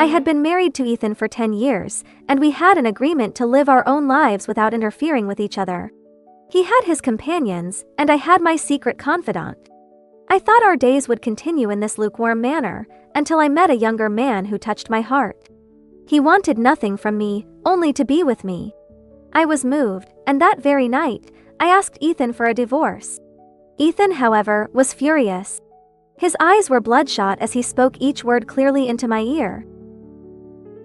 I had been married to Ethan for 10 years, and we had an agreement to live our own lives without interfering with each other. He had his companions, and I had my secret confidant. I thought our days would continue in this lukewarm manner, until I met a younger man who touched my heart. He wanted nothing from me, only to be with me. I was moved, and that very night, I asked Ethan for a divorce. Ethan, however, was furious. His eyes were bloodshot as he spoke each word clearly into my ear.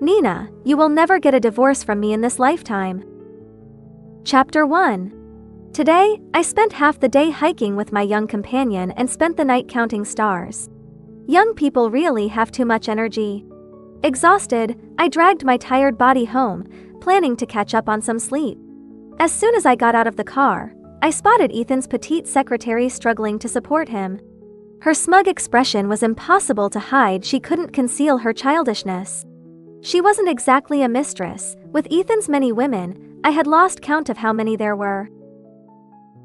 "Nina, you will never get a divorce from me in this lifetime." Chapter 1. Today, I spent half the day hiking with my young companion and spent the night counting stars. Young people really have too much energy. Exhausted, I dragged my tired body home, planning to catch up on some sleep. As soon as I got out of the car, I spotted Ethan's petite secretary struggling to support him. Her smug expression was impossible to hide. She couldn't conceal her childishness. She wasn't exactly a mistress. With Ethan's many women, I had lost count of how many there were.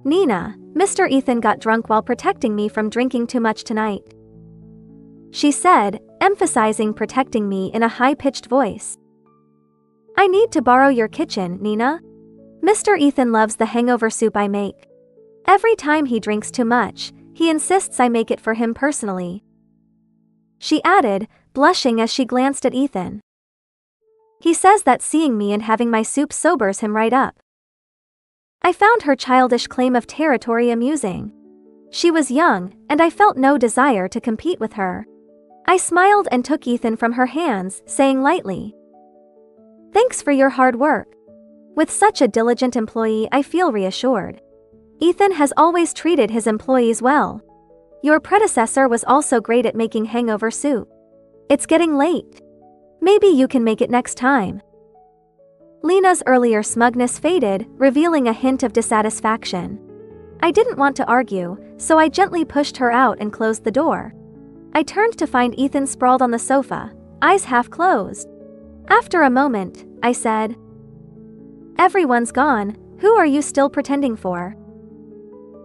"Nina, Mr. Ethan got drunk while protecting me from drinking too much tonight," she said, emphasizing protecting me in a high-pitched voice. "I need to borrow your kitchen, Nina. Mr. Ethan loves the hangover soup I make. Every time he drinks too much, he insists I make it for him personally," she added, blushing as she glanced at Ethan. "He says that seeing me and having my soup sobers him right up." I found her childish claim of territory amusing. She was young, and I felt no desire to compete with her. I smiled and took Ethan from her hands, saying lightly, "Thanks for your hard work." With such a diligent employee, I feel reassured. Ethan has always treated his employees well. Your predecessor was also great at making hangover soup. It's getting late. Maybe you can make it next time. Lena's earlier smugness faded, revealing a hint of dissatisfaction. I didn't want to argue, so I gently pushed her out and closed the door. I turned to find Ethan sprawled on the sofa, eyes half closed. After a moment, I said, "Everyone's gone, who are you still pretending for?"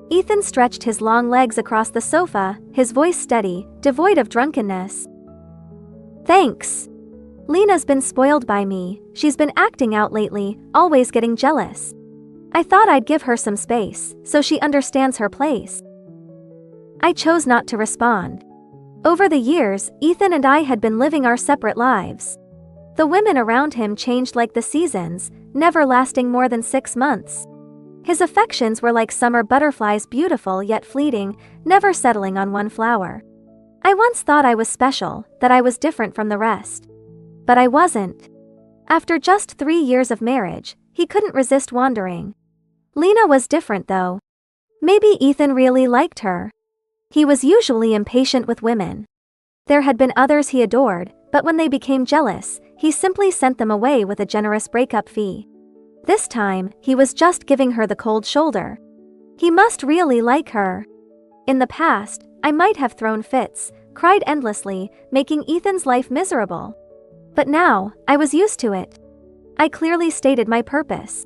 Ethan stretched his long legs across the sofa, his voice steady, devoid of drunkenness. "Thanks. Lena's been spoiled by me. She's been acting out lately, always getting jealous. I thought I'd give her some space, so she understands her place." I chose not to respond. Over the years, Ethan and I had been living our separate lives. The women around him changed like the seasons, never lasting more than 6 months. His affections were like summer butterflies, beautiful yet fleeting, never settling on one flower. I once thought I was special, that I was different from the rest. But I wasn't. After just 3 years of marriage, he couldn't resist wandering. Lena was different though. Maybe Ethan really liked her. He was usually impatient with women. There had been others he adored, but when they became jealous, he simply sent them away with a generous breakup fee. This time, he was just giving her the cold shoulder. He must really like her. In the past, I might have thrown fits, cried endlessly, making Ethan's life miserable. But now, I was used to it. I clearly stated my purpose.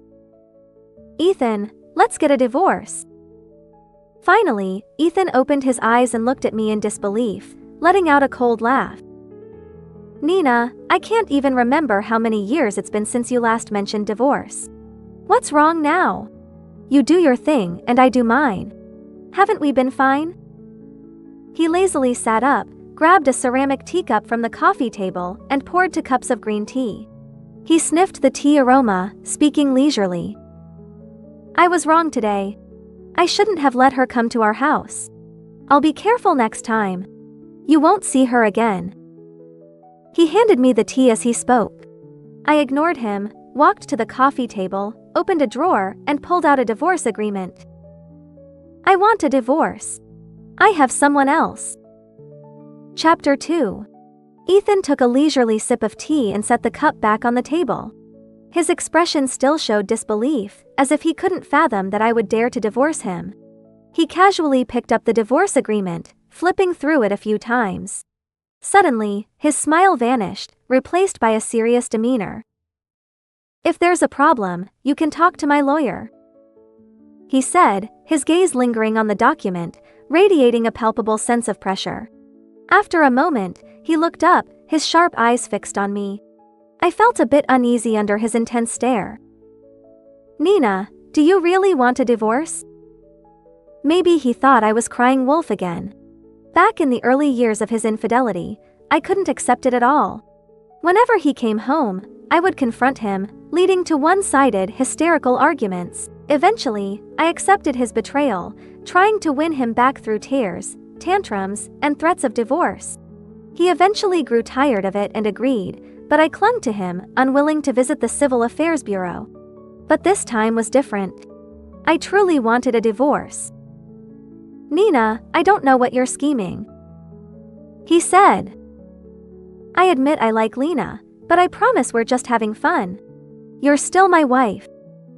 "Ethan, let's get a divorce." Finally, Ethan opened his eyes and looked at me in disbelief, letting out a cold laugh. "Nina, I can't even remember how many years it's been since you last mentioned divorce. What's wrong now? You do your thing and I do mine. Haven't we been fine?" He lazily sat up, grabbed a ceramic teacup from the coffee table, and poured 2 cups of green tea. He sniffed the tea aroma, speaking leisurely. "I was wrong today. I shouldn't have let her come to our house. I'll be careful next time. You won't see her again." He handed me the tea as he spoke. I ignored him, walked to the coffee table, opened a drawer, and pulled out a divorce agreement. "I want a divorce. I have someone else." Chapter 2. Ethan took a leisurely sip of tea and set the cup back on the table. His expression still showed disbelief, as if he couldn't fathom that I would dare to divorce him. He casually picked up the divorce agreement, flipping through it a few times. Suddenly, his smile vanished, replaced by a serious demeanor. "If there's a problem, you can talk to my lawyer," he said, his gaze lingering on the document, radiating a palpable sense of pressure. After a moment, he looked up, his sharp eyes fixed on me. I felt a bit uneasy under his intense stare. "Nina, do you really want a divorce?" Maybe he thought I was crying wolf again. Back in the early years of his infidelity, I couldn't accept it at all. Whenever he came home, I would confront him, leading to one-sided, hysterical arguments. Eventually, I accepted his betrayal, trying to win him back through tears, tantrums, and threats of divorce. He eventually grew tired of it and agreed, but I clung to him, unwilling to visit the Civil Affairs Bureau. But this time was different. I truly wanted a divorce. "Nina, I don't know what you're scheming," he said. "I admit I like Lena, but I promise we're just having fun. You're still my wife.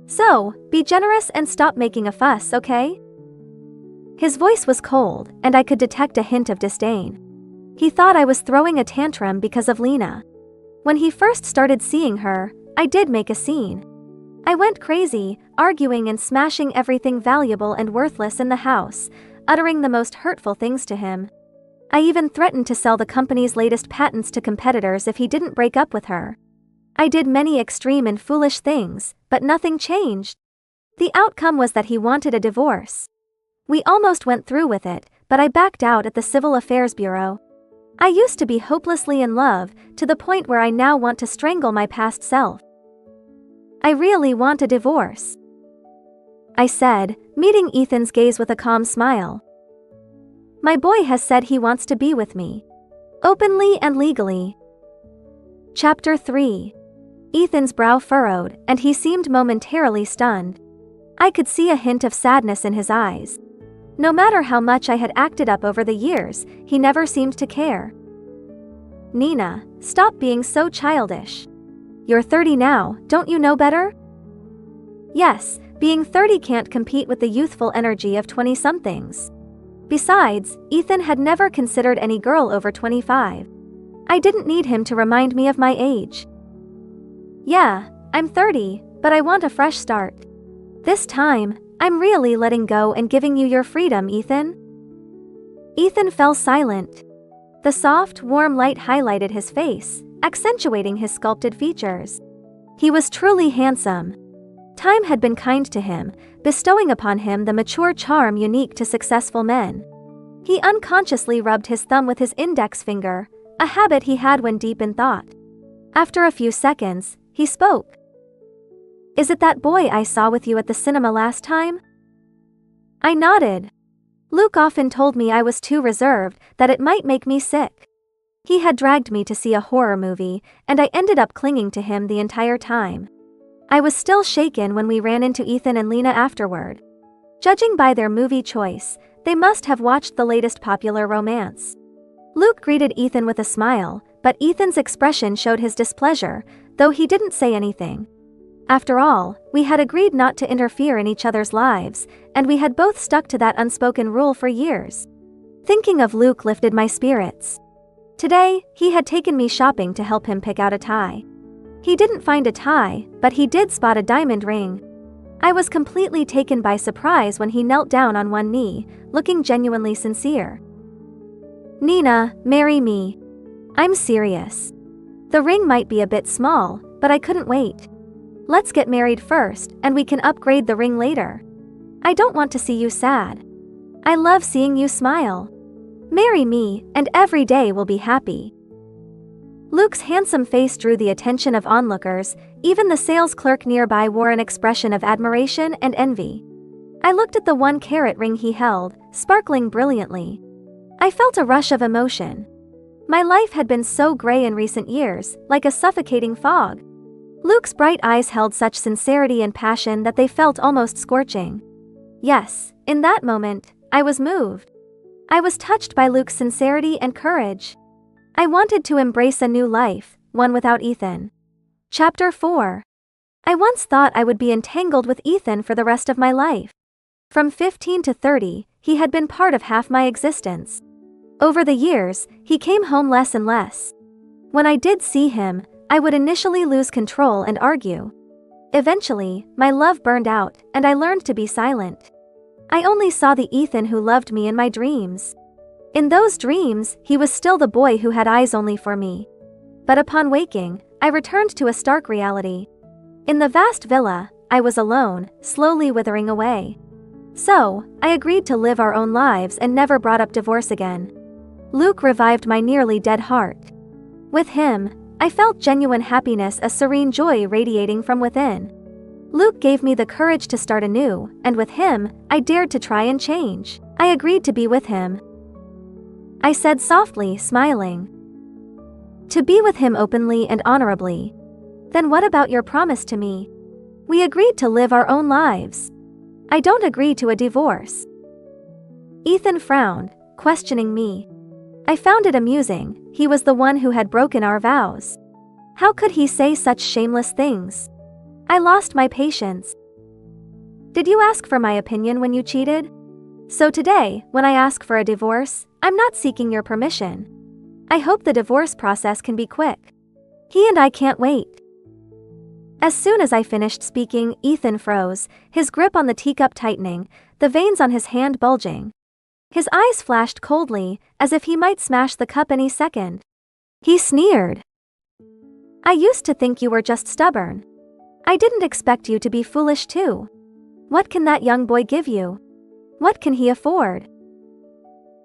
So, be generous and stop making a fuss, okay?" His voice was cold, and I could detect a hint of disdain. He thought I was throwing a tantrum because of Lena. When he first started seeing her, I did make a scene. I went crazy, arguing and smashing everything valuable and worthless in the house, uttering the most hurtful things to him. I even threatened to sell the company's latest patents to competitors if he didn't break up with her. I did many extreme and foolish things, but nothing changed. The outcome was that he wanted a divorce. We almost went through with it, but I backed out at the Civil Affairs Bureau. I used to be hopelessly in love, to the point where I now want to strangle my past self. "I really want a divorce," I said, meeting Ethan's gaze with a calm smile. "My boy has said he wants to be with me. Openly and legally." Chapter 3. Ethan's brow furrowed, and he seemed momentarily stunned. I could see a hint of sadness in his eyes. No matter how much I had acted up over the years, he never seemed to care. "Nina, stop being so childish. You're 30 now, don't you know better?" Yes, being 30 can't compete with the youthful energy of 20-somethings. Besides, Ethan had never considered any girl over 25. I didn't need him to remind me of my age. "Yeah, I'm 30, but I want a fresh start. This time, I'm really letting go and giving you your freedom, Ethan." Ethan fell silent. The soft, warm light highlighted his face, accentuating his sculpted features. He was truly handsome. Time had been kind to him, bestowing upon him the mature charm unique to successful men. He unconsciously rubbed his thumb with his index finger, a habit he had when deep in thought. After a few seconds, he spoke. "Is it that boy I saw with you at the cinema last time?" I nodded. Luke often told me I was too reserved, that it might make me sick. He had dragged me to see a horror movie, and I ended up clinging to him the entire time. I was still shaken when we ran into Ethan and Lena afterward. Judging by their movie choice, they must have watched the latest popular romance. Luke greeted Ethan with a smile, but Ethan's expression showed his displeasure, though he didn't say anything. After all, we had agreed not to interfere in each other's lives, and we had both stuck to that unspoken rule for years. Thinking of Luke lifted my spirits. Today, he had taken me shopping to help him pick out a tie. He didn't find a tie, but he did spot a diamond ring. I was completely taken by surprise when he knelt down on one knee, looking genuinely sincere. "Nina, marry me. I'm serious. The ring might be a bit small, but I couldn't wait. Let's get married first, and we can upgrade the ring later. I don't want to see you sad. I love seeing you smile. Marry me, and every day will be happy." Luke's handsome face drew the attention of onlookers. Even the sales clerk nearby wore an expression of admiration and envy. I looked at the 1-carat ring he held, sparkling brilliantly. I felt a rush of emotion. My life had been so gray in recent years, like a suffocating fog. Luke's bright eyes held such sincerity and passion that they felt almost scorching. Yes, in that moment, I was moved. I was touched by Luke's sincerity and courage. I wanted to embrace a new life, one without Ethan. Chapter 4. I once thought I would be entangled with Ethan for the rest of my life. From 15 to 30, he had been part of half my existence. Over the years, he came home less and less. When I did see him, I would initially lose control and argue. Eventually, my love burned out, and I learned to be silent. I only saw the Ethan who loved me in my dreams. In those dreams, he was still the boy who had eyes only for me. But upon waking, I returned to a stark reality. In the vast villa, I was alone, slowly withering away. So, I agreed to live our own lives and never brought up divorce again. Luke revived my nearly dead heart. With him, I felt genuine happiness, a serene joy radiating from within. Luke gave me the courage to start anew, and with him, I dared to try and change. I agreed to be with him. I said softly, smiling. To be with him openly and honorably. Then what about your promise to me? We agreed to live our own lives. I don't agree to a divorce. Ethan frowned, questioning me. I found it amusing. He was the one who had broken our vows. How could he say such shameless things? I lost my patience. Did you ask for my opinion when you cheated? So today, when I ask for a divorce, I'm not seeking your permission. I hope the divorce process can be quick. He and I can't wait. As soon as I finished speaking, Ethan froze, his grip on the teacup tightening, the veins on his hand bulging. His eyes flashed coldly, as if he might smash the cup any second. He sneered. I used to think you were just stubborn. I didn't expect you to be foolish too. What can that young boy give you? What can he afford?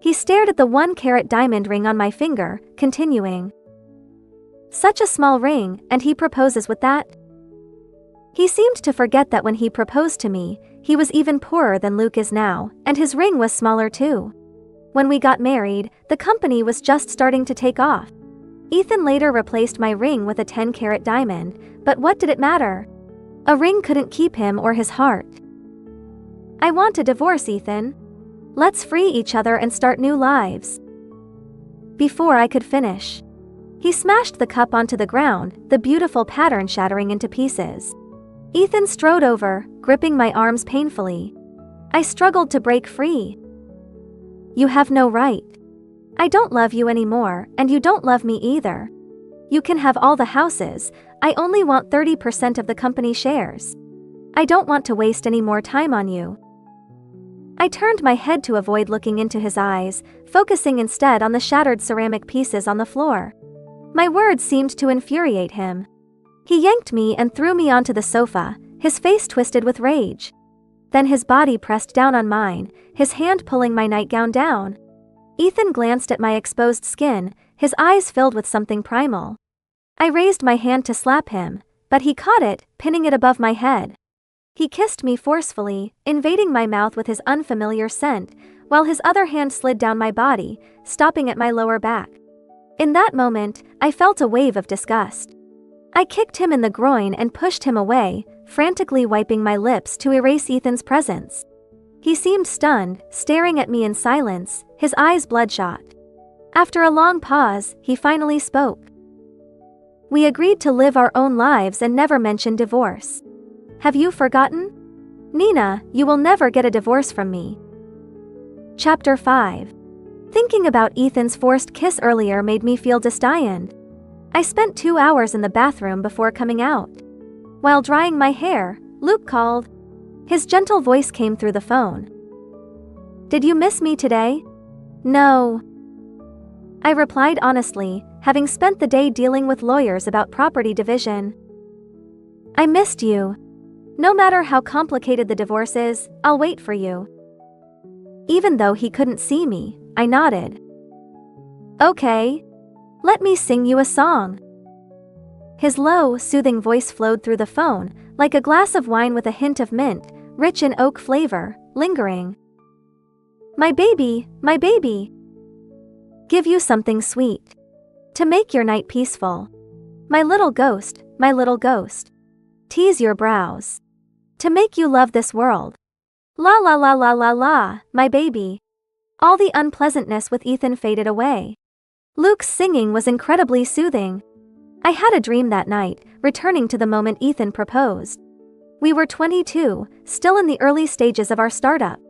He stared at the 1-carat diamond ring on my finger, continuing. Such a small ring, and he proposes with that? He seemed to forget that when he proposed to me, he was even poorer than Luke is now, and his ring was smaller too. When we got married, the company was just starting to take off. Ethan later replaced my ring with a 10-carat diamond, but what did it matter? A ring couldn't keep him or his heart. I want a divorce, Ethan. Let's free each other and start new lives. Before I could finish, he smashed the cup onto the ground, the beautiful pattern shattering into pieces. Ethan strode over, gripping my arms painfully. I struggled to break free. You have no right. I don't love you anymore, and you don't love me either. You can have all the houses, I only want 30% of the company shares. I don't want to waste any more time on you. I turned my head to avoid looking into his eyes, focusing instead on the shattered ceramic pieces on the floor. My words seemed to infuriate him. He yanked me and threw me onto the sofa, his face twisted with rage. Then his body pressed down on mine, his hand pulling my nightgown down. Ethan glanced at my exposed skin, his eyes filled with something primal. I raised my hand to slap him, but he caught it, pinning it above my head. He kissed me forcefully, invading my mouth with his unfamiliar scent, while his other hand slid down my body, stopping at my lower back. In that moment, I felt a wave of disgust. I kicked him in the groin and pushed him away, frantically wiping my lips to erase Ethan's presence. He seemed stunned, staring at me in silence, his eyes bloodshot. After a long pause, he finally spoke. We agreed to live our own lives and never mention divorce. Have you forgotten? Nina, you will never get a divorce from me. Chapter 5. Thinking about Ethan's forced kiss earlier made me feel disdained. I spent 2 hours in the bathroom before coming out. While drying my hair, Luke called. His gentle voice came through the phone. Did you miss me today? No. I replied honestly, having spent the day dealing with lawyers about property division. I missed you. No matter how complicated the divorce is, I'll wait for you. Even though he couldn't see me, I nodded. Okay. Let me sing you a song. His low, soothing voice flowed through the phone, like a glass of wine with a hint of mint, rich in oak flavor, lingering. My baby, give you something sweet. To make your night peaceful. My little ghost, tease your brows. To make you love this world. La la la la la la, my baby. All the unpleasantness with Ethan faded away. Luke's singing was incredibly soothing. I had a dream that night, returning to the moment Ethan proposed. We were 22, still in the early stages of our startup.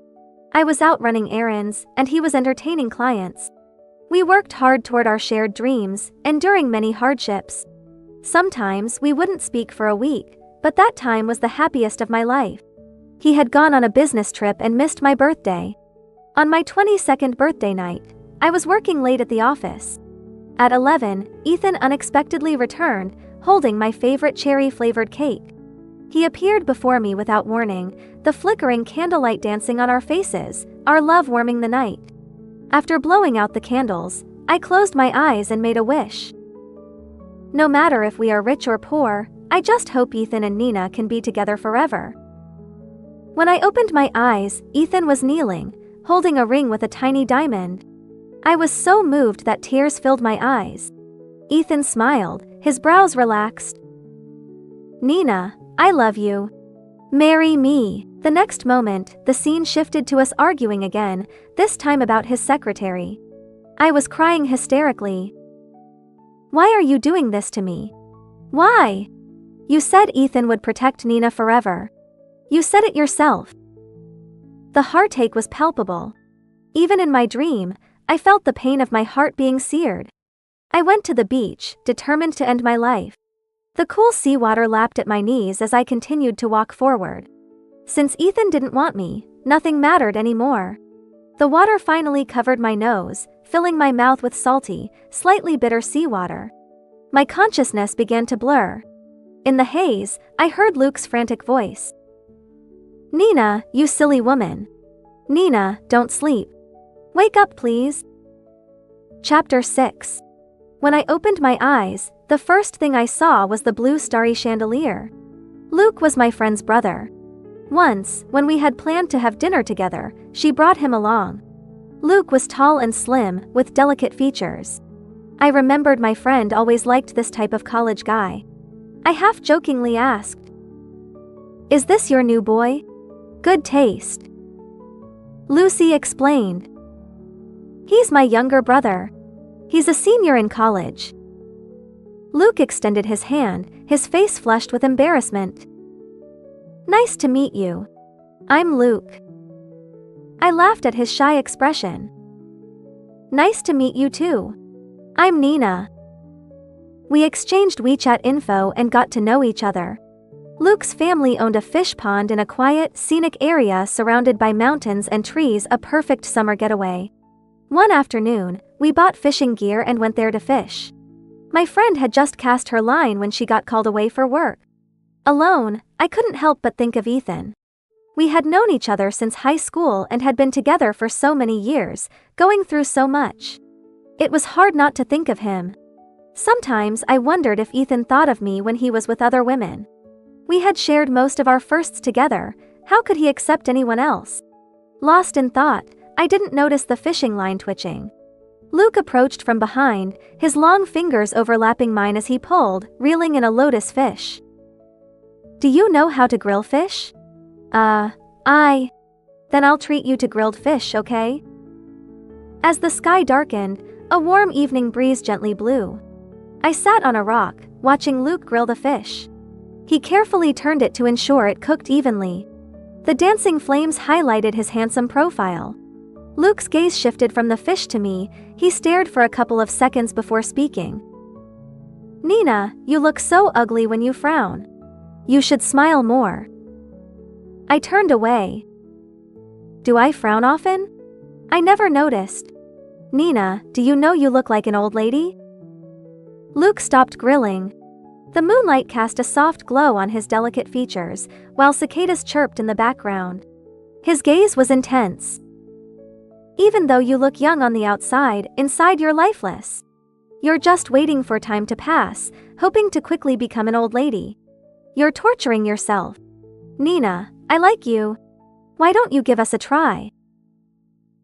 I was out running errands, and he was entertaining clients. We worked hard toward our shared dreams, enduring many hardships. Sometimes we wouldn't speak for a week, but that time was the happiest of my life. He had gone on a business trip and missed my birthday. On my 22nd birthday night, I was working late at the office. At 11, Ethan unexpectedly returned, holding my favorite cherry-flavored cake. He appeared before me without warning, the flickering candlelight dancing on our faces, our love warming the night. After blowing out the candles, I closed my eyes and made a wish. No matter if we are rich or poor, I just hope Ethan and Nina can be together forever. When I opened my eyes, Ethan was kneeling, holding a ring with a tiny diamond. I was so moved that tears filled my eyes. Ethan smiled, his brows relaxed. "Nina, I love you. Marry me." The next moment, the scene shifted to us arguing again, this time about his secretary. I was crying hysterically. "Why are you doing this to me? Why? You said Ethan would protect Nina forever. You said it yourself." The heartache was palpable. Even in my dream, I felt the pain of my heart being seared. I went to the beach, determined to end my life. The cool seawater lapped at my knees as I continued to walk forward. Since Ethan didn't want me, nothing mattered anymore. The water finally covered my nose, filling my mouth with salty, slightly bitter seawater. My consciousness began to blur. In the haze, I heard Luke's frantic voice. "Nina, you silly woman. Nina, don't sleep. Wake up, please." Chapter 6. When I opened my eyes, the first thing I saw was the blue starry chandelier. Luke was my friend's brother. Once, when we had planned to have dinner together, she brought him along. Luke was tall and slim, with delicate features. I remembered my friend always liked this type of college guy. I half-jokingly asked, "Is this your new boy? Good taste." Lucy explained. "He's my younger brother. He's a senior in college." Luke extended his hand, his face flushed with embarrassment. "Nice to meet you. I'm Luke." I laughed at his shy expression. "Nice to meet you too. I'm Nina." We exchanged WeChat info and got to know each other. Luke's family owned a fish pond in a quiet, scenic area surrounded by mountains and trees, a perfect summer getaway. One afternoon, we bought fishing gear and went there to fish. My friend had just cast her line when she got called away for work. Alone, I couldn't help but think of Ethan. We had known each other since high school and had been together for so many years, going through so much. It was hard not to think of him. Sometimes I wondered if Ethan thought of me when he was with other women. We had shared most of our firsts together, how could he accept anyone else? Lost in thought, I didn't notice the fishing line twitching. Luke approached from behind, his long fingers overlapping mine as he pulled, reeling in a lotus fish. "Do you know how to grill fish?" Then I'll treat you to grilled fish, okay?" As the sky darkened, a warm evening breeze gently blew. I sat on a rock, watching Luke grill the fish. He carefully turned it to ensure it cooked evenly. The dancing flames highlighted his handsome profile. Luke's gaze shifted from the fish to me. He stared for a couple of seconds before speaking. "Nina, you look so ugly when you frown. You should smile more." I turned away. "Do I frown often? I never noticed." "Nina, do you know you look like an old lady?" Luke stopped grilling. The moonlight cast a soft glow on his delicate features, while cicadas chirped in the background. His gaze was intense. "Even though you look young on the outside, inside you're lifeless. You're just waiting for time to pass, hoping to quickly become an old lady. You're torturing yourself. Nina, I like you. Why don't you give us a try?"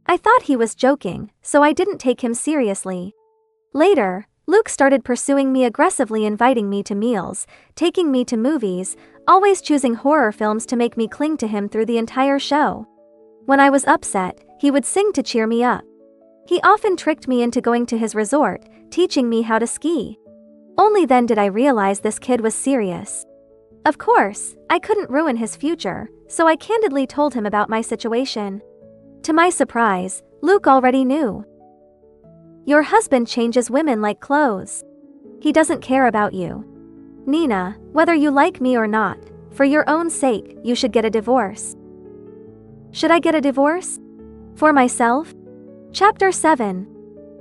I thought he was joking, so I didn't take him seriously. Later, Luke started pursuing me aggressively, inviting me to meals, taking me to movies, always choosing horror films to make me cling to him through the entire show. When I was upset, he would sing to cheer me up. He often tricked me into going to his resort, teaching me how to ski. Only then did I realize this kid was serious. Of course, I couldn't ruin his future, so I candidly told him about my situation. To my surprise, Luke already knew. "Your husband changes women like clothes. He doesn't care about you. Nina, whether you like me or not, for your own sake, you should get a divorce." Should I get a divorce? For myself? Chapter 7.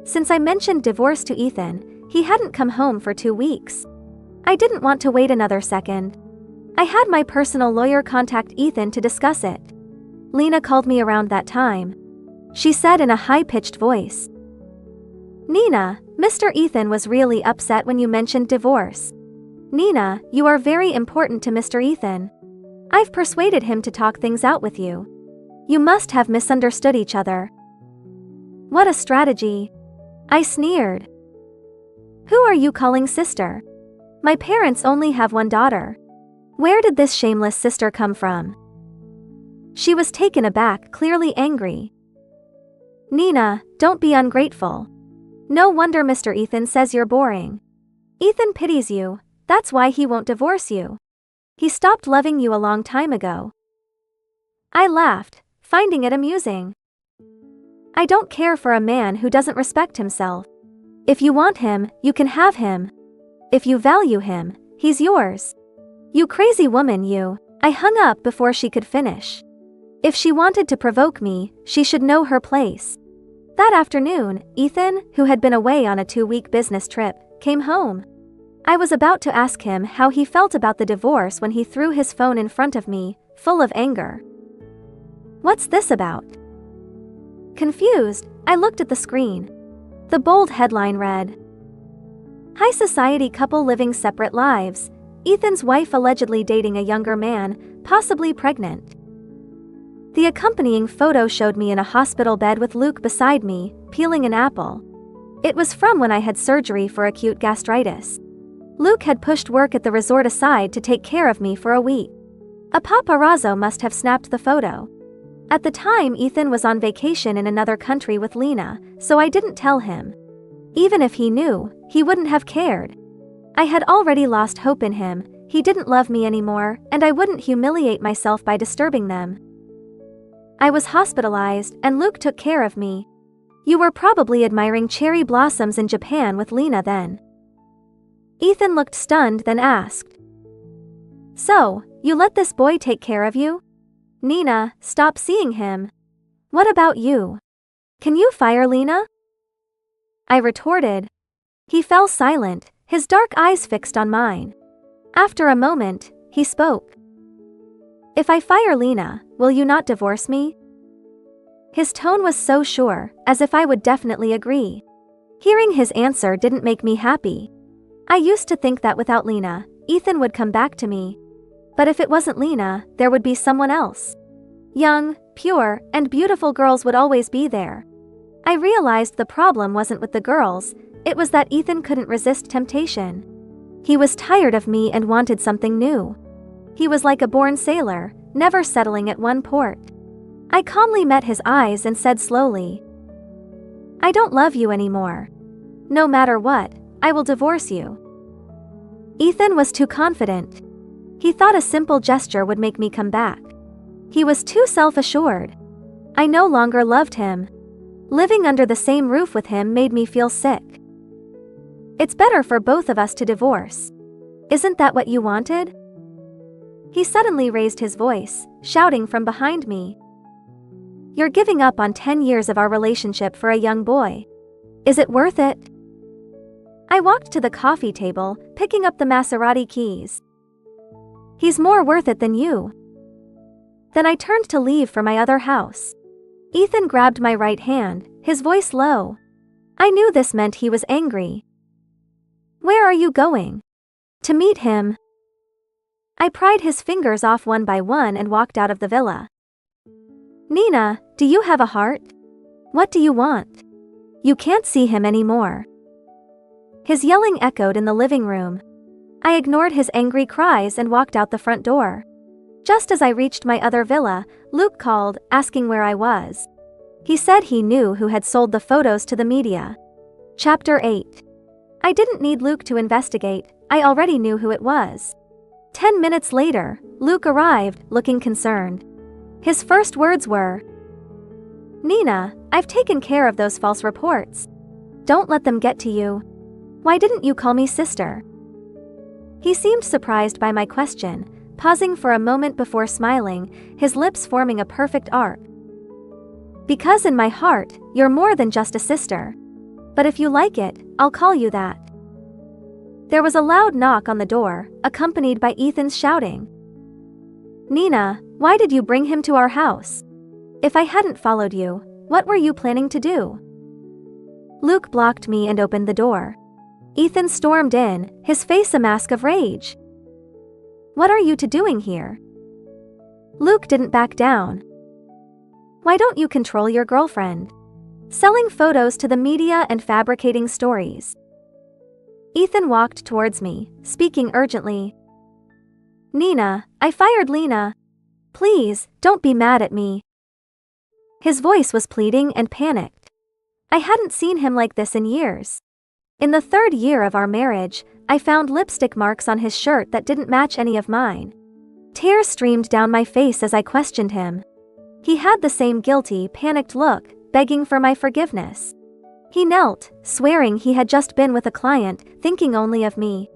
Since I mentioned divorce to Ethan, he hadn't come home for 2 weeks. I didn't want to wait another second. I had my personal lawyer contact Ethan to discuss it. Lena called me around that time. She said in a high-pitched voice, "Nina, Mr. Ethan was really upset when you mentioned divorce. Nina, you are very important to Mr. Ethan. I've persuaded him to talk things out with you. You must have misunderstood each other." "What a strategy," I sneered. "Who are you calling sister? My parents only have one daughter. Where did this shameless sister come from?" She was taken aback, clearly angry. "Nina, don't be ungrateful. No wonder Mr. Ethan says you're boring. Ethan pities you, that's why he won't divorce you. He stopped loving you a long time ago." I laughed, finding it amusing. "I don't care for a man who doesn't respect himself. If you want him, you can have him. If you value him, he's yours." "You crazy woman, you." I hung up before she could finish. If she wanted to provoke me, she should know her place. That afternoon, Ethan, who had been away on a 2-week business trip, came home. I was about to ask him how he felt about the divorce when he threw his phone in front of me, full of anger. "What's this about?" Confused, I looked at the screen. The bold headline read, "High society couple living separate lives. Ethan's wife allegedly dating a younger man, possibly pregnant." The accompanying photo showed me in a hospital bed with Luke beside me, peeling an apple. It was from when I had surgery for acute gastritis. Luke had pushed work at the resort aside to take care of me for a week. A paparazzo must have snapped the photo. At the time, Ethan was on vacation in another country with Lena, so I didn't tell him. Even if he knew, he wouldn't have cared. I had already lost hope in him, he didn't love me anymore, and I wouldn't humiliate myself by disturbing them. I was hospitalized, and Luke took care of me. "You were probably admiring cherry blossoms in Japan with Lena then." Ethan looked stunned, then asked, "So, you let this boy take care of you? Nina, stop seeing him. What about you? Can you fire Lena?" I retorted. He fell silent, his dark eyes fixed on mine. After a moment, he spoke. "If I fire Lena, will you not divorce me?" His tone was so sure, as if I would definitely agree. Hearing his answer didn't make me happy. I used to think that without Lena, Ethan would come back to me. But if it wasn't Lena, there would be someone else. Young, pure, and beautiful girls would always be there. I realized the problem wasn't with the girls, it was that Ethan couldn't resist temptation. He was tired of me and wanted something new. He was like a born sailor, never settling at one port. I calmly met his eyes and said slowly, "I don't love you anymore. No matter what, I will divorce you." Ethan was too confident. He thought a simple gesture would make me come back. He was too self-assured. I no longer loved him. Living under the same roof with him made me feel sick. "It's better for both of us to divorce. Isn't that what you wanted?" He suddenly raised his voice, shouting from behind me, "You're giving up on 10 years of our relationship for a young boy. Is it worth it?" I walked to the coffee table, picking up the Maserati keys. "He's more worth it than you." Then I turned to leave for my other house. Ethan grabbed my right hand, his voice low. I knew this meant he was angry. "Where are you going?" "To meet him." I pried his fingers off one by one and walked out of the villa. "Nina, do you have a heart? What do you want? You can't see him anymore." His yelling echoed in the living room. I ignored his angry cries and walked out the front door. Just as I reached my other villa, Luke called, asking where I was. He said he knew who had sold the photos to the media. Chapter 8. I didn't need Luke to investigate, I already knew who it was. 10 minutes later, Luke arrived, looking concerned. His first words were, "Nina, I've taken care of those false reports. Don't let them get to you. Why didn't you call me sister?" He seemed surprised by my question, pausing for a moment before smiling, his lips forming a perfect arc. "Because in my heart, you're more than just a sister. but if you like it, I'll call you that. There was a loud knock on the door, accompanied by Ethan's shouting. Nina, why did you bring him to our house? If I hadn't followed you, what were you planning to do? Luke blocked me and opened the door. Ethan stormed in, his face a mask of rage. What are you two doing here? Luke didn't back down. Why don't you control your girlfriend? Selling photos to the media and fabricating stories. Ethan walked towards me, speaking urgently. Nina, I fired Lena. Please, don't be mad at me. His voice was pleading and panicked. I hadn't seen him like this in years. In the 3rd year of our marriage, I found lipstick marks on his shirt that didn't match any of mine. Tears streamed down my face as I questioned him. He had the same guilty, panicked look, begging for my forgiveness. He knelt, swearing he had just been with a client, thinking only of me.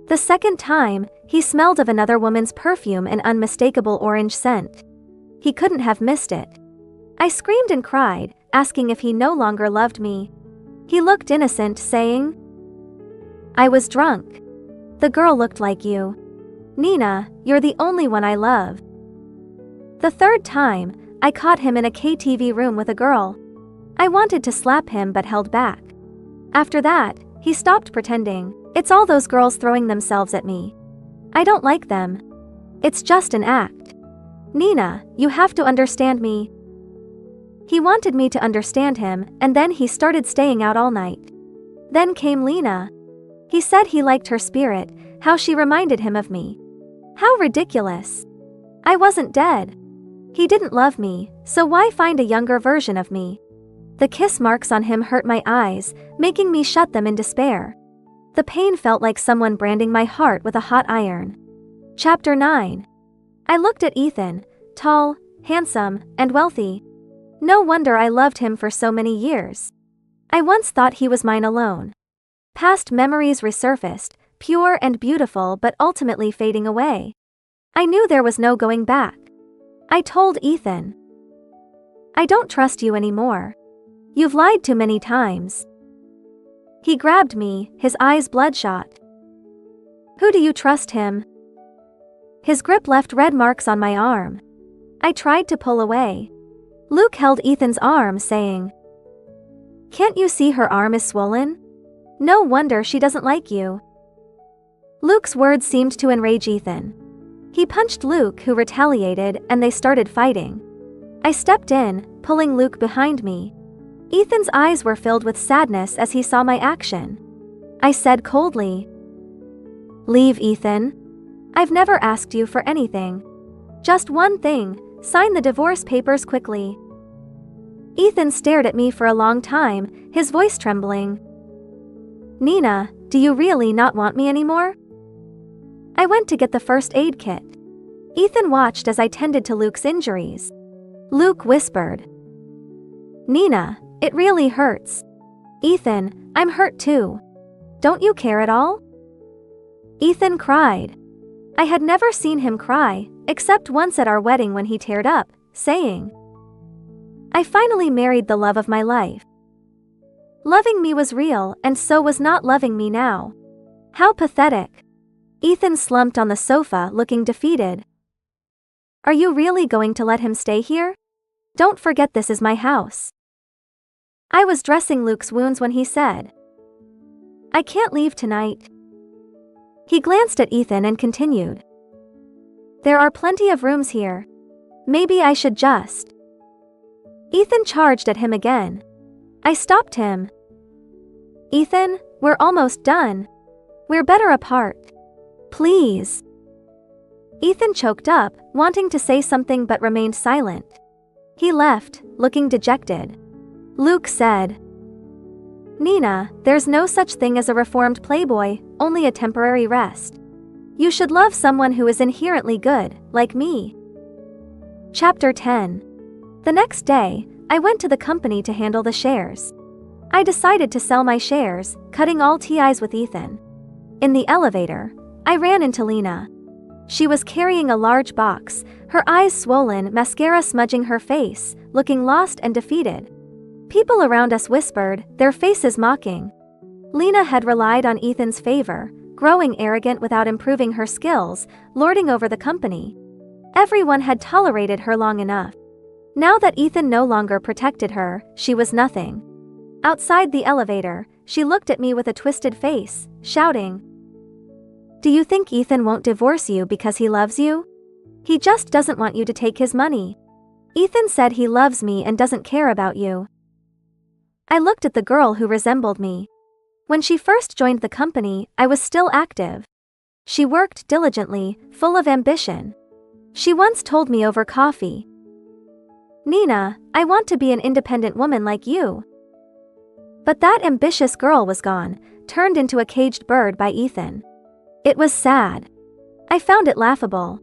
The 2nd time, he smelled of another woman's perfume and unmistakable orange scent. He couldn't have missed it. I screamed and cried, asking if he no longer loved me. He looked innocent, saying, I was drunk. The girl looked like you. Nina, you're the only one I love. The 3rd time, I caught him in a KTV room with a girl. I wanted to slap him but held back. After that, he stopped pretending. It's all those girls throwing themselves at me. I don't like them. It's just an act. Nina, you have to understand me. He wanted me to understand him, and then he started staying out all night. Then came Lena. He said he liked her spirit, how she reminded him of me. How ridiculous. I wasn't dead. He didn't love me, so why find a younger version of me? The kiss marks on him hurt my eyes, making me shut them in despair. The pain felt like someone branding my heart with a hot iron. Chapter 9. I looked at Ethan, tall, handsome, and wealthy. No wonder I loved him for so many years. I once thought he was mine alone. Past memories resurfaced, pure and beautiful but ultimately fading away. I knew there was no going back. I told Ethan, I don't trust you anymore. You've lied too many times. He grabbed me, his eyes bloodshot. Who do you trust him? His grip left red marks on my arm. I tried to pull away. Luke held Ethan's arm, saying, Can't you see her arm is swollen? No wonder she doesn't like you. Luke's words seemed to enrage Ethan. He punched Luke, who retaliated, and they started fighting. I stepped in, pulling Luke behind me. Ethan's eyes were filled with sadness as he saw my action. I said coldly, Leave, Ethan. I've never asked you for anything. Just one thing, sign the divorce papers quickly. Ethan stared at me for a long time, his voice trembling. Nina, do you really not want me anymore? I went to get the first aid kit. Ethan watched as I tended to Luke's injuries. Luke whispered, Nina, it really hurts. Ethan, I'm hurt too. Don't you care at all? Ethan cried. I had never seen him cry, except once at our wedding when he teared up, saying, I finally married the love of my life. Loving me was real, and so was not loving me now. How pathetic. Ethan slumped on the sofa, looking defeated. Are you really going to let him stay here? Don't forget this is my house. I was dressing Luke's wounds when he said, I can't leave tonight. He glanced at Ethan and continued, There are plenty of rooms here. Maybe I should just. Ethan charged at him again. I stopped him. Ethan, we're almost done. We're better apart. Please. Ethan choked up, wanting to say something but remained silent. He left, looking dejected. Luke said, Nina, there's no such thing as a reformed playboy, only a temporary rest. You should love someone who is inherently good, like me. Chapter 10. The next day, I went to the company to handle the shares. I decided to sell my shares, cutting all ties with Ethan. In the elevator, I ran into Lena. She was carrying a large box, her eyes swollen, mascara smudging her face, looking lost and defeated. People around us whispered, their faces mocking. Lena had relied on Ethan's favor, growing arrogant without improving her skills, lording over the company. Everyone had tolerated her long enough. Now that Ethan no longer protected her, she was nothing. Outside the elevator, she looked at me with a twisted face, shouting, "Do you think Ethan won't divorce you because he loves you? He just doesn't want you to take his money. Ethan said he loves me and doesn't care about you." I looked at the girl who resembled me. When she first joined the company, I was still active. She worked diligently, full of ambition. She once told me over coffee, "Nina, I want to be an independent woman like you." But that ambitious girl was gone, turned into a caged bird by Ethan. It was sad. I found it laughable.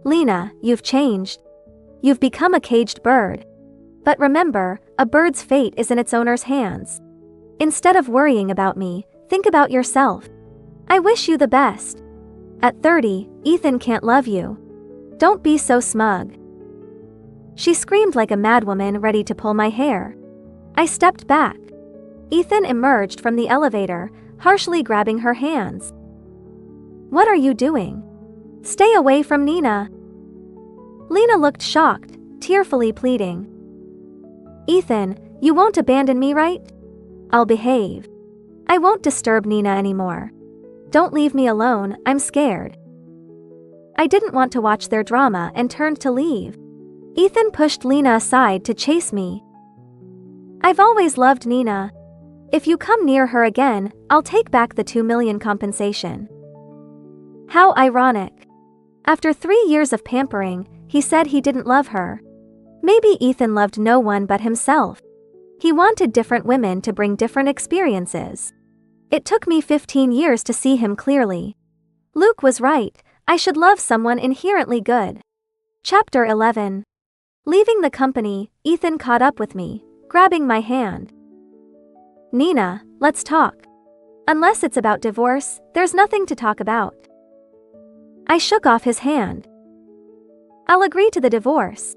"Lena, you've changed. You've become a caged bird. But remember, a bird's fate is in its owner's hands. Instead of worrying about me, think about yourself. I wish you the best. At 30, Ethan can't love you. Don't be so smug." She screamed like a madwoman ready to pull my hair. I stepped back. Ethan emerged from the elevator, harshly grabbing her hands. "What are you doing? Stay away from Nina." Lena looked shocked, tearfully pleading. "Ethan, you won't abandon me, right? I'll behave. I won't disturb Nina anymore. Don't leave me alone, I'm scared." I didn't want to watch their drama and turned to leave. Ethan pushed Lena aside to chase me. "I've always loved Nina. If you come near her again, I'll take back the $2 million compensation." How ironic. After 3 years of pampering, he said he didn't love her. Maybe Ethan loved no one but himself. He wanted different women to bring different experiences. It took me 15 years to see him clearly. Luke was right, I should love someone inherently good. Chapter 11. Leaving the company, Ethan caught up with me, grabbing my hand. "Nina, let's talk. Unless it's about divorce, there's nothing to talk about." I shook off his hand. "I'll agree to the divorce."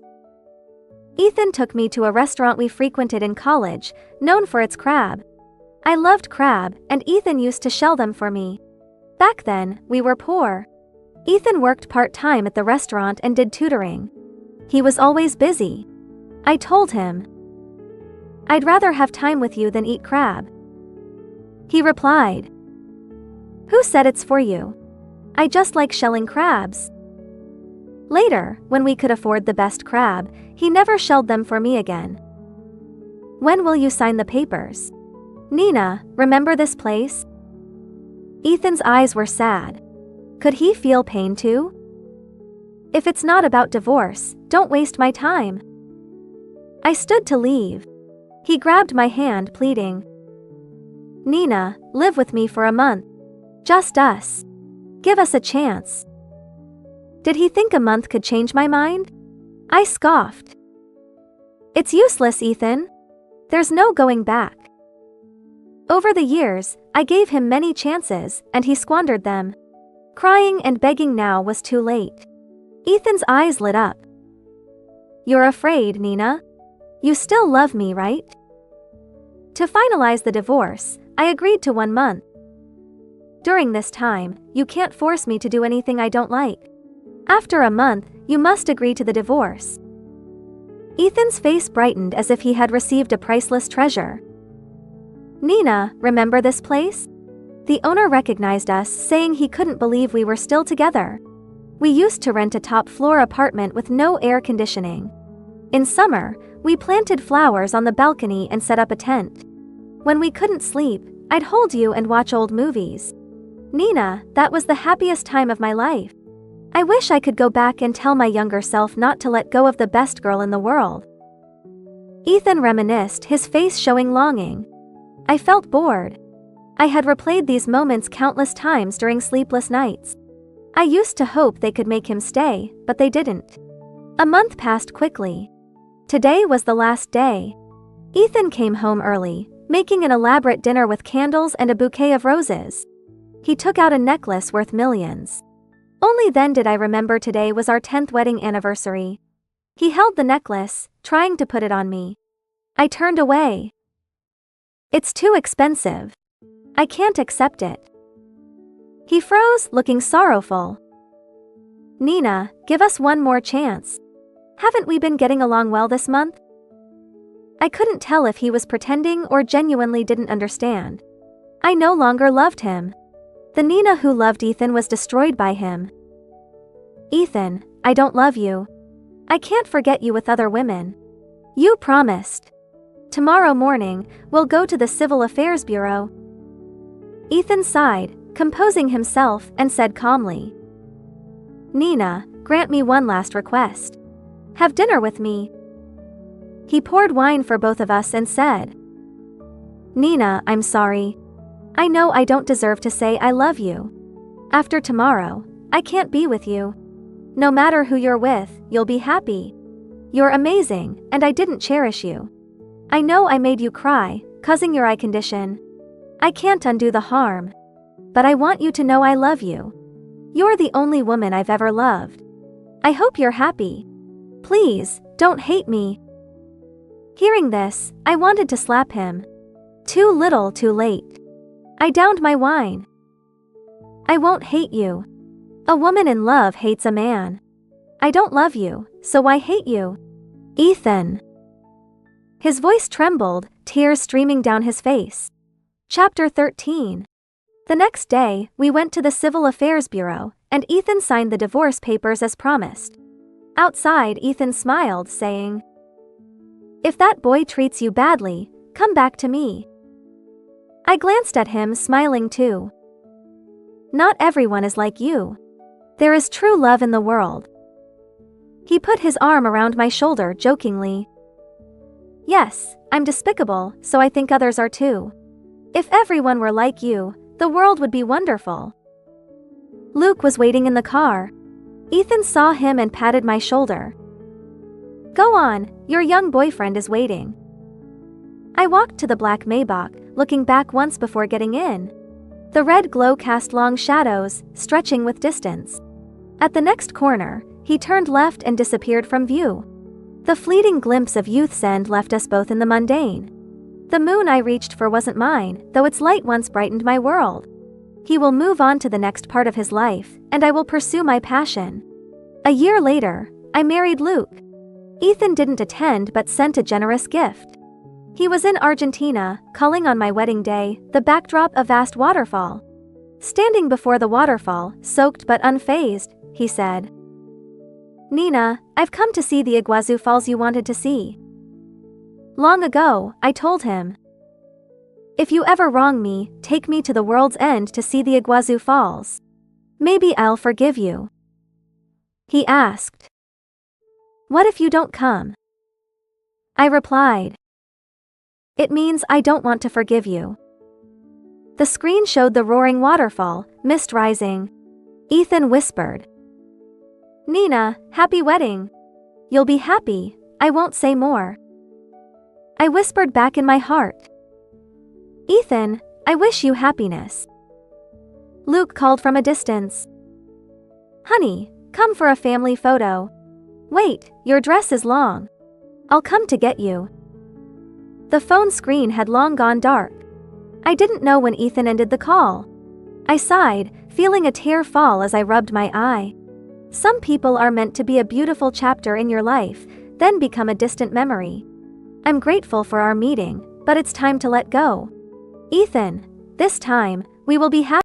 Ethan took me to a restaurant we frequented in college, known for its crab. I loved crab, and Ethan used to shell them for me. Back then, we were poor. Ethan worked part-time at the restaurant and did tutoring. He was always busy. I told him, "I'd rather have time with you than eat crab." He replied, "Who said it's for you? I just like shelling crabs." Later, when we could afford the best crab, he never shelled them for me again. "When will you sign the papers? Nina, remember this place?" Ethan's eyes were sad. Could he feel pain too? "If it's not about divorce, don't waste my time." I stood to leave. He grabbed my hand, pleading, "Nina, live with me for a month. Just us. Give us a chance." Did he think a month could change my mind? I scoffed. "It's useless, Ethan. There's no going back." Over the years, I gave him many chances, and he squandered them. Crying and begging now was too late. Ethan's eyes lit up. "You're afraid, Nina? You still love me, right?" To finalize the divorce, I agreed to 1 month. "During this time, you can't force me to do anything I don't like. After a month, you must agree to the divorce." Ethan's face brightened as if he had received a priceless treasure. "Nina, remember this place?" The owner recognized us, saying he couldn't believe we were still together. We used to rent a top-floor apartment with no air conditioning. In summer, we planted flowers on the balcony and set up a tent. When we couldn't sleep, I'd hold you and watch old movies. Nina, that was the happiest time of my life. I wish I could go back and tell my younger self not to let go of the best girl in the world. Ethan reminisced, his face showing longing. I felt bored. I had replayed these moments countless times during sleepless nights. I used to hope they could make him stay, but they didn't. A month passed quickly. Today was the last day. Ethan came home early, making an elaborate dinner with candles and a bouquet of roses. He took out a necklace worth millions. Only then did I remember today was our 10th wedding anniversary. He held the necklace, trying to put it on me. I turned away. It's too expensive. I can't accept it. He froze, looking sorrowful. Nina, give us one more chance. Haven't we been getting along well this month? I couldn't tell if he was pretending or genuinely didn't understand. I no longer loved him. The Nina who loved Ethan was destroyed by him. Ethan, I don't love you. I can't forget you with other women. You promised. Tomorrow morning, we'll go to the Civil Affairs Bureau. Ethan sighed, composing himself, and said calmly, Nina, grant me one last request. Have dinner with me. He poured wine for both of us and said, Nina, I'm sorry. I know I don't deserve to say I love you. After tomorrow, I can't be with you. No matter who you're with, you'll be happy. You're amazing, and I didn't cherish you. I know I made you cry, causing your eye condition. I can't undo the harm. But I want you to know I love you. You're the only woman I've ever loved. I hope you're happy. Please, don't hate me. Hearing this, I wanted to slap him. Too little, too late. I downed my wine. I won't hate you. A woman in love hates a man. I don't love you, so why hate you? Ethan. His voice trembled, tears streaming down his face. Chapter 13. The next day, we went to the Civil Affairs Bureau, and Ethan signed the divorce papers as promised. Outside, Ethan smiled, saying, If that boy treats you badly, come back to me. I glanced at him, smiling too. Not everyone is like you. There is true love in the world. He put his arm around my shoulder jokingly. Yes, I'm despicable, so I think others are too. If everyone were like you, the world would be wonderful. Luke was waiting in the car. Ethan saw him and patted my shoulder. Go on, your young boyfriend is waiting. I walked to the black Maybach, looking back once before getting in. The red glow cast long shadows, stretching with distance. At the next corner, he turned left and disappeared from view. The fleeting glimpse of youth's end left us both in the mundane. The moon I reached for wasn't mine, though its light once brightened my world. He will move on to the next part of his life, and I will pursue my passion. A year later, I married Luke. Ethan didn't attend but sent a generous gift. He was in Argentina, calling on my wedding day, the backdrop a vast waterfall. Standing before the waterfall, soaked but unfazed, he said, Nina, I've come to see the Iguazu Falls you wanted to see. Long ago, I told him, if you ever wrong me, take me to the world's end to see the Iguazu Falls. Maybe I'll forgive you. He asked, what if you don't come? I replied, it means I don't want to forgive you. The screen showed the roaring waterfall, mist rising. Ethan whispered, Nina, happy wedding. You'll be happy, I won't say more. I whispered back in my heart, Ethan, I wish you happiness. Luke called from a distance, honey, come for a family photo. Wait, your dress is long. I'll come to get you. The phone screen had long gone dark. I didn't know when Ethan ended the call. I sighed, feeling a tear fall as I rubbed my eye. Some people are meant to be a beautiful chapter in your life, then become a distant memory. I'm grateful for our meeting, but it's time to let go. Ethan, this time, we will be happy.